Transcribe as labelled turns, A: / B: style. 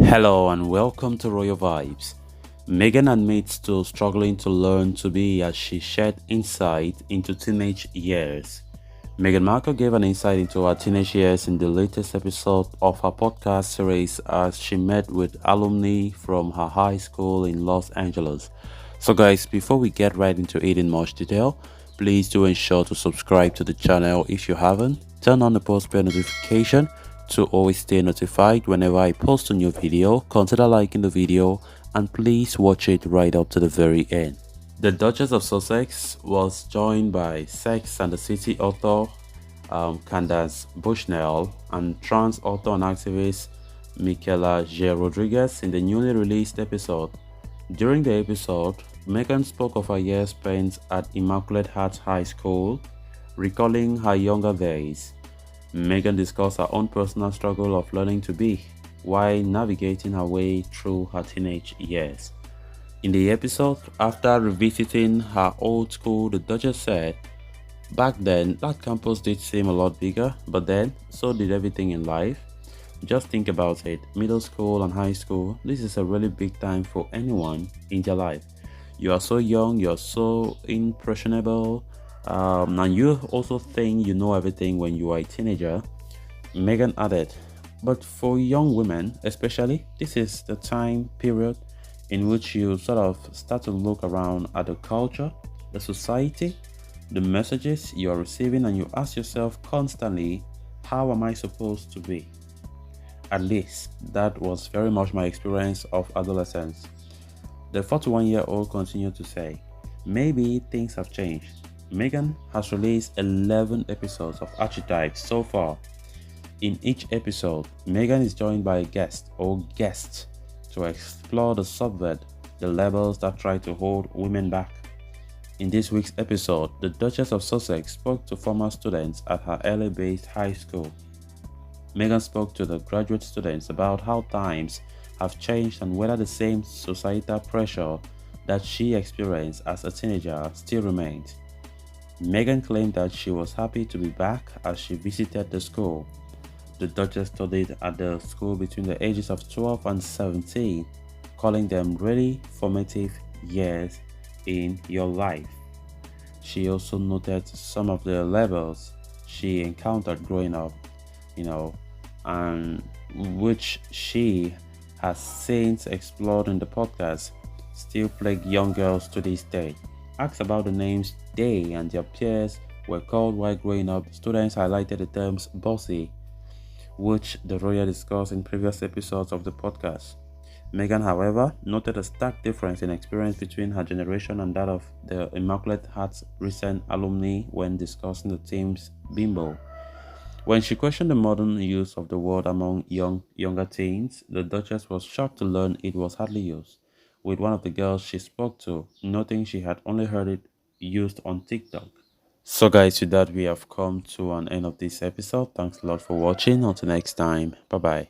A: Hello and welcome to Royal Vibes. Meghan admits to struggling to learn to be as she shared insight into teenage years. Meghan Markle gave an insight into her teenage years in the latest episode of her podcast series as she met with alumni from her high school in Los Angeles. So guys, before we get right into it in much detail, please do ensure to subscribe to the channel if you haven't. Turn on the post bell notification to always stay notified whenever I post a new video. Consider liking the video and please watch it right up to the very end. The Duchess of Sussex was joined by Sex and the City author Candace Bushnell and trans author and activist Michaela J. Rodriguez in the newly released episode. During the episode, Meghan spoke of her years spent at Immaculate Heart High School, recalling her younger days. Meghan discussed her own personal struggle of learning to be while navigating her way through her teenage years. In the episode, after revisiting her old school, the Duchess said, "Back then, that campus did seem a lot bigger, but then, so did everything in life. Just think about it, middle school and high school, this is a really big time for anyone in their life. You are so young, you are so impressionable, and you also think you know everything when you are a teenager." Meghan added, "But for young women, especially, this is the time period in which you sort of start to look around at the culture, the society, the messages you are receiving, and you ask yourself constantly, how am I supposed to be?" At least, that was very much my experience of adolescence. The 41-year-old continued to say, "Maybe things have changed." Meghan has released 11 episodes of Archetypes so far. In each episode, Meghan is joined by a guest or guests to explore the subvert, the labels that try to hold women back. In this week's episode, the Duchess of Sussex spoke to former students at her LA-based high school. Meghan spoke to the graduate students about how times have changed and whether the same societal pressure that she experienced as a teenager still remains. Meghan claimed that she was happy to be back as she visited the school. The Duchess studied at the school between the ages of 12 and 17, calling them really formative years in your life. She also noted some of the levels she encountered growing up, and which she has since explored in the podcast, still plague young girls to this day. Asked about the names they and their peers were called while growing up, students highlighted the terms bossy, which the royal discussed in previous episodes of the podcast. Meghan, however, noted a stark difference in experience between her generation and that of the Immaculate Heart's recent alumni when discussing the themes bimbo. When she questioned the modern use of the word among younger teens, the Duchess was shocked to learn it was hardly used, with one of the girls she spoke to noting she had only heard it used on TikTok. So guys, with that we have come to an end of this episode. Thanks a lot for watching. Until next time, bye bye.